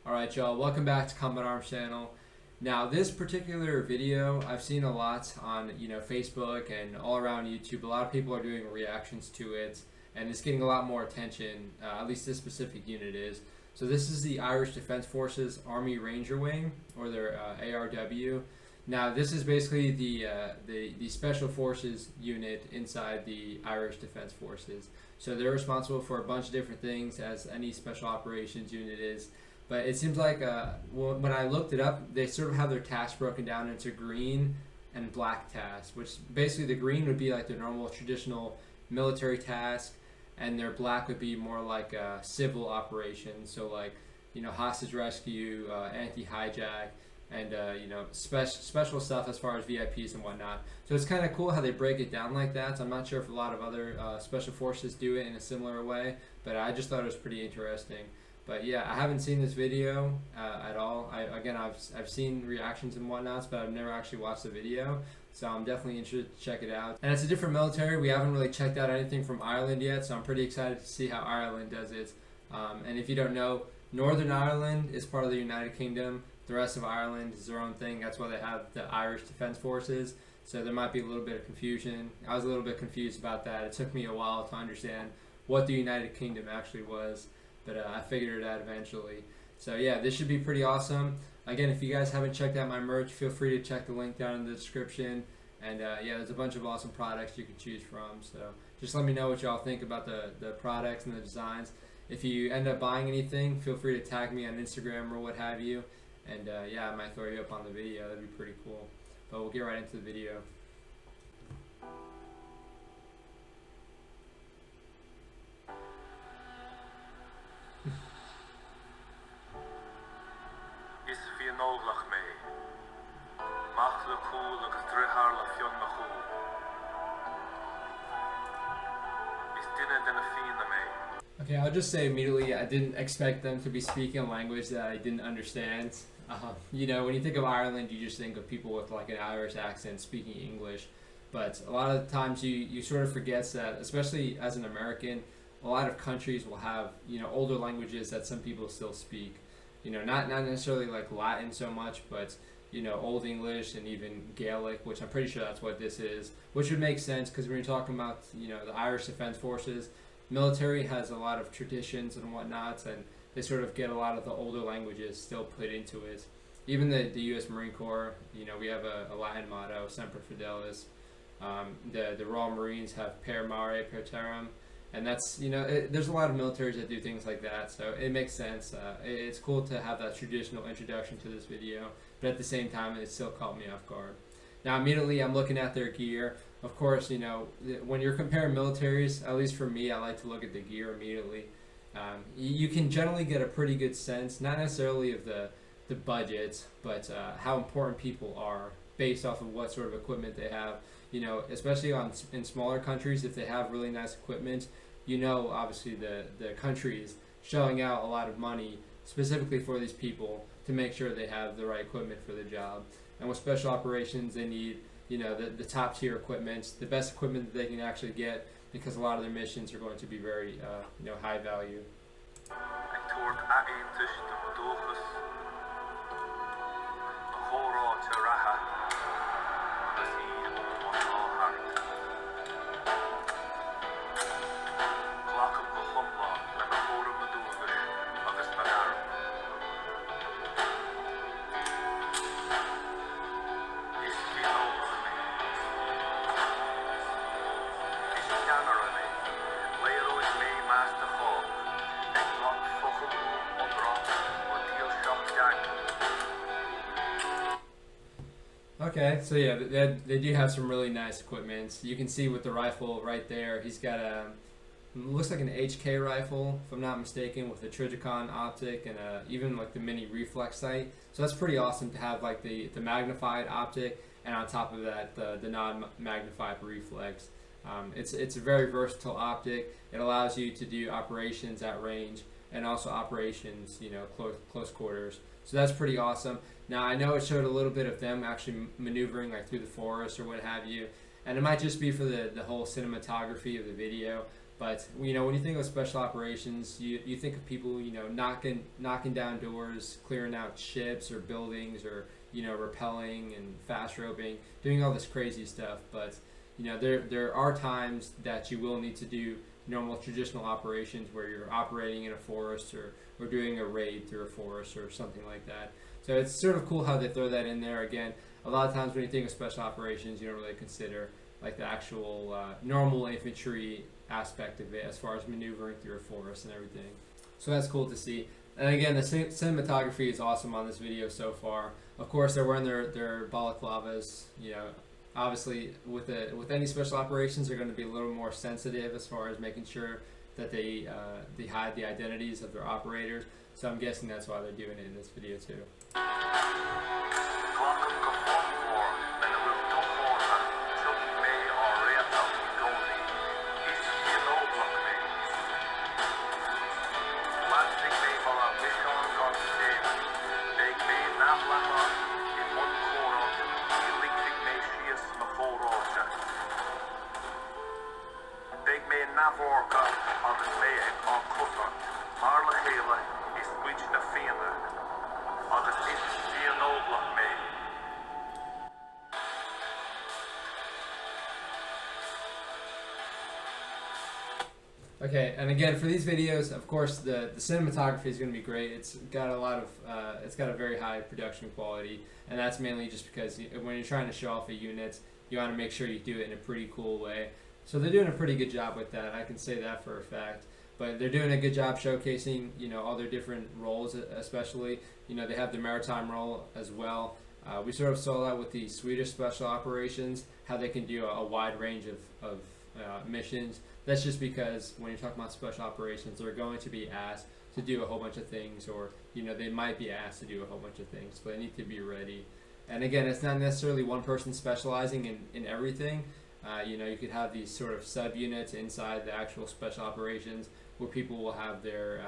Alright y'all, welcome back to Combat Arms channel. Now this particular video I've seen a lot on Facebook and all around YouTube. A lot of people are doing reactions to it and it's getting a lot more attention, at least this specific unit is. So this is the Irish Defence Forces Army Ranger Wing, or their ARW. Now this is basically the Special Forces unit inside the Irish Defence Forces. So they're responsible for a bunch of different things, as any Special Operations unit is. But it seems like when I looked it up, they sort of have their tasks broken down into green and black tasks, which basically the green would be like the normal traditional military task, and their black would be more like civil operations. So like, hostage rescue, anti-hijack, and special stuff as far as VIPs and whatnot. So it's kind of cool how they break it down like that. So I'm not sure if a lot of other special forces do it in a similar way, but I just thought it was pretty interesting. But yeah, I haven't seen this video at all. I've seen reactions and whatnots, but I've never actually watched the video. So I'm definitely interested to check it out. And it's a different military. We haven't really checked out anything from Ireland yet, so I'm pretty excited to see how Ireland does it. And if you don't know, Northern Ireland is part of the United Kingdom. The rest of Ireland is their own thing. That's why they have the Irish Defence Forces. So there might be a little bit of confusion. I was a little bit confused about that. It took me a while to understand what the United Kingdom actually was, but I figured it out eventually. So yeah, this should be pretty awesome. Again, if you guys haven't checked out my merch, feel free to check the link down in the description. And yeah, there's a bunch of awesome products you can choose from. So just let me know what y'all think about the products and the designs. If you end up buying anything, feel free to tag me on Instagram or what have you. And yeah, I might throw you up on the video. That'd be pretty cool. But we'll get right into the video. Okay, I'll just say immediately, I didn't expect them to be speaking a language that I didn't understand. When you think of Ireland, you just think of people with like an Irish accent speaking English. But a lot of the times you sort of forget that, especially as an American, a lot of countries will have, older languages that some people still speak. Not necessarily like Latin so much, but Old English and even Gaelic, which I'm pretty sure that's what this is, which would make sense because when you're talking about, the Irish Defence Forces, military has a lot of traditions and whatnots, and they sort of get a lot of the older languages still put into it. Even the U.S. Marine Corps, we have a Latin motto, Semper Fidelis. The Royal Marines have Per Mare, Per Terram, and that's, there's a lot of militaries that do things like that, so it makes sense. It's cool to have that traditional introduction to this video, but at the same time, it still caught me off guard. Now, immediately, I'm looking at their gear. Of course, when you're comparing militaries, at least for me, I like to look at the gear immediately. You can generally get a pretty good sense, not necessarily of the budget, but how important people are based off of what sort of equipment they have. Especially in smaller countries, if they have really nice equipment, obviously the country is shelling out a lot of money specifically for these people to make sure they have the right equipment for the job. And with special operations, they need the top tier equipment, the best equipment that they can actually get, because a lot of their missions are going to be very high value. Okay, so yeah, they do have some really nice equipment. You can see with the rifle right there, he's got looks like an HK rifle, if I'm not mistaken, with a Trijicon optic and even like the mini reflex sight. So that's pretty awesome to have like the magnified optic, and on top of that, the non-magnified reflex. It's a very versatile optic. It allows you to do operations at range and also operations, close quarters. So that's pretty awesome. Now I know it showed a little bit of them actually maneuvering like through the forest or what have you, and it might just be for the whole cinematography of the video. But when you think of special operations, you think of people knocking down doors, clearing out ships or buildings, or rappelling and fast roping, doing all this crazy stuff. But there are times that you will need to do normal traditional operations where you're operating in a forest, or doing a raid through a forest or something like that. So it's sort of cool how they throw that in there. Again, a lot of times when you think of special operations, you don't really consider like the actual normal infantry aspect of it, as far as maneuvering through a forest and everything. So that's cool to see. And again, the cinematography is awesome on this video so far. Of course, they're wearing their balaclavas. Obviously, with any special operations, they're going to be a little more sensitive as far as making sure that they hide the identities of their operators. So I'm guessing that's why they're doing it in this video too. Okay, and again, for these videos, of course, the cinematography is going to be great. It's got a very high production quality, and that's mainly just because when you're trying to show off a unit, you want to make sure you do it in a pretty cool way. So they're doing a pretty good job with that. I can say that for a fact. But they're doing a good job showcasing, all their different roles, especially. They have the maritime role as well. We sort of saw that with the Swedish special operations, how they can do a wide range of missions. That's just because when you're talking about special operations, they're going to be asked to do a whole bunch of things, or they might be asked to do a whole bunch of things, but they need to be ready. And again, it's not necessarily one person specializing in everything. You could have these sort of subunits inside the actual special operations where people will have their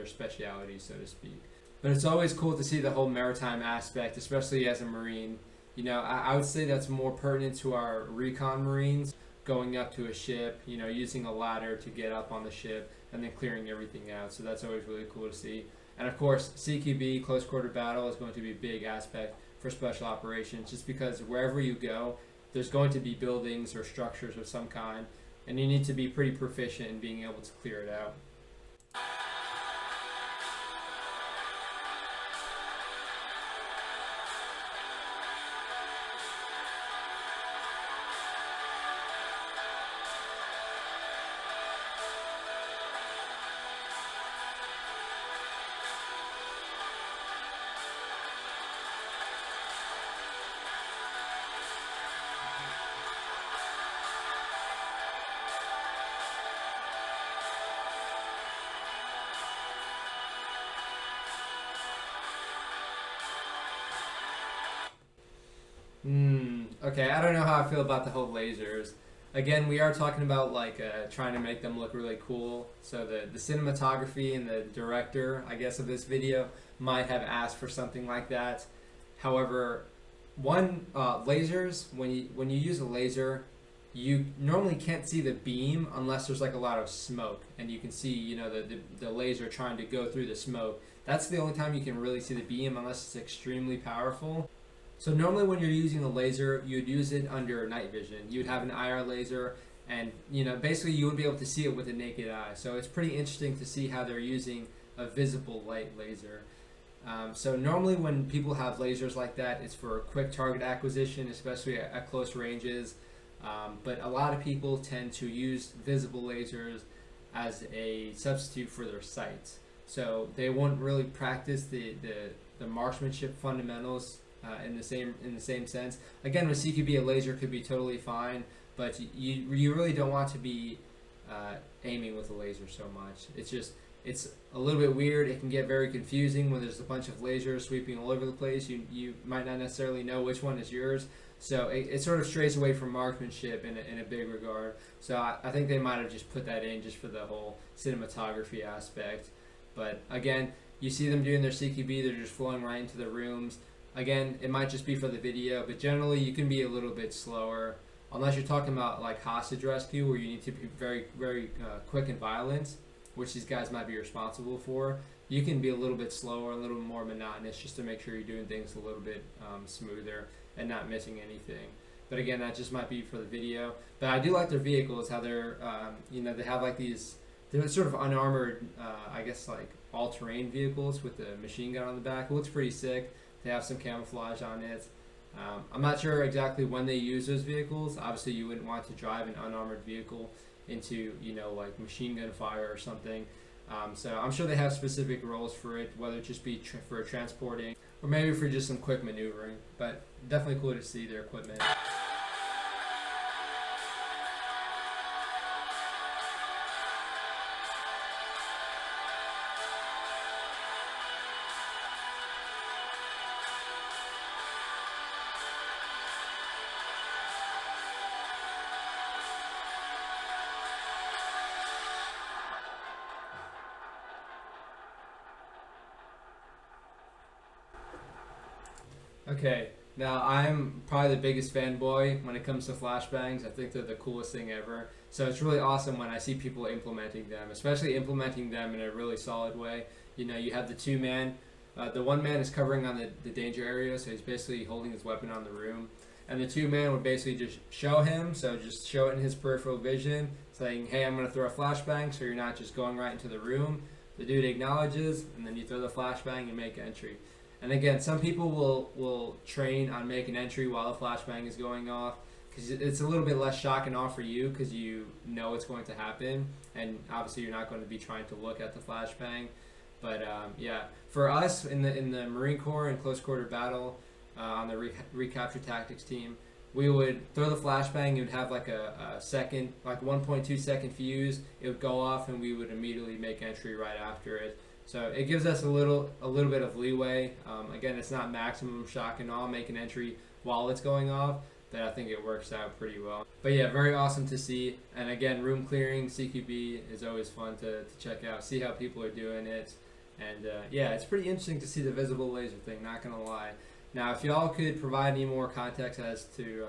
specialities, so to speak. But it's always cool to see the whole maritime aspect, especially as a Marine. I would say that's more pertinent to our recon Marines, going up to a ship, using a ladder to get up on the ship, and then clearing everything out. So that's always really cool to see. And of course, CQB, close quarter battle, is going to be a big aspect for special operations, just because wherever you go, there's going to be buildings or structures of some kind, and you need to be pretty proficient in being able to clear it out. Okay, I don't know how I feel about the whole lasers. Again, we are talking about trying to make them look really cool. So the cinematography and the director, I guess, of this video might have asked for something like that. However, lasers, when you use a laser, you normally can't see the beam unless there's a lot of smoke, and you can see the laser trying to go through the smoke. That's the only time you can really see the beam, unless it's extremely powerful. So normally when you're using a laser, you'd use it under night vision. You'd have an IR laser, and basically you would be able to see it with the naked eye. So it's pretty interesting to see how they're using a visible light laser. So normally when people have lasers like that, it's for quick target acquisition, especially at close ranges. But a lot of people tend to use visible lasers as a substitute for their sights. So they won't really practice the marksmanship fundamentals in the same sense. Again, with CQB, a laser could be totally fine, but you really don't want to be aiming with a laser so much. It's a little bit weird. It can get very confusing when there's a bunch of lasers sweeping all over the place. You might not necessarily know which one is yours. So it sort of strays away from marksmanship in a big regard. So I think they might have just put that in just for the whole cinematography aspect. But again, you see them doing their CQB, they're just flowing right into the rooms. Again, it might just be for the video, but generally you can be a little bit slower unless you're talking about like hostage rescue where you need to be very, very quick and violent, which these guys might be responsible for. You can be a little bit slower, a little more monotonous, just to make sure you're doing things a little bit smoother and not missing anything. But again, that just might be for the video. But I do like their vehicles, how they're, they have like these, they're sort of unarmored, I guess like all-terrain vehicles with the machine gun on the back. It looks pretty sick. They have some camouflage on it. I'm not sure exactly when they use those vehicles. Obviously, you wouldn't want to drive an unarmored vehicle into, like machine gun fire or something. So I'm sure they have specific roles for it, whether it just be for transporting or maybe for just some quick maneuvering. But definitely cool to see their equipment. Okay, now I'm probably the biggest fanboy when it comes to flashbangs. I think they're the coolest thing ever. So it's really awesome when I see people implementing them, especially implementing them in a really solid way. You have the two-man. The one man is covering on the danger area, so he's basically holding his weapon on the room. And the two-man would basically just show him, so just show it in his peripheral vision, saying, hey, I'm going to throw a flashbang, so you're not just going right into the room. The dude acknowledges, and then you throw the flashbang and make entry. And again, some people will train on making entry while the flashbang is going off because it's a little bit less shock and awe for you because you know it's going to happen, and obviously you're not going to be trying to look at the flashbang. But yeah, for us in the Marine Corps in close quarter battle on the recapture tactics team, we would throw the flashbang. It would have like a second, like 1.2 second fuse. It would go off, and we would immediately make entry right after it. So it gives us a little bit of leeway. Again, it's not maximum shock and awe making entry while it's going off, but I think it works out pretty well. But yeah, very awesome to see. And again, room clearing, CQB is always fun to check out, see how people are doing it. And yeah, it's pretty interesting to see the visible laser thing, not gonna lie. Now, if y'all could provide any more context as to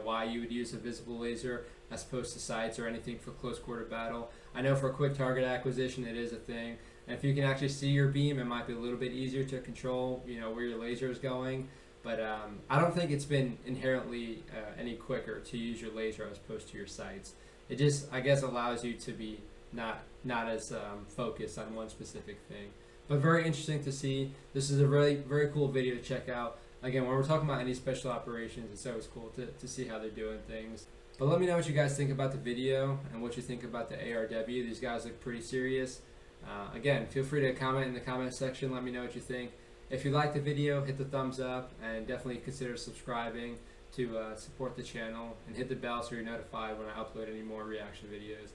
why you would use a visible laser as opposed to sights or anything for close quarter battle. I know for quick target acquisition it is a thing. And if you can actually see your beam, it might be a little bit easier to control, where your laser is going. But I don't think it's been inherently any quicker to use your laser as opposed to your sights. It just, I guess, allows you to be not as focused on one specific thing. But very interesting to see. This is a really very cool video to check out. Again, when we're talking about any special operations, it's always cool to see how they're doing things. But let me know what you guys think about the video and what you think about the ARW. These guys look pretty serious. Again, feel free to comment in the comment section. Let me know what you think. If you liked the video, hit the thumbs up and definitely consider subscribing to support the channel, and hit the bell so you're notified when I upload any more reaction videos.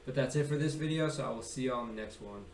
But that's it for this video, so I will see you all in the next one.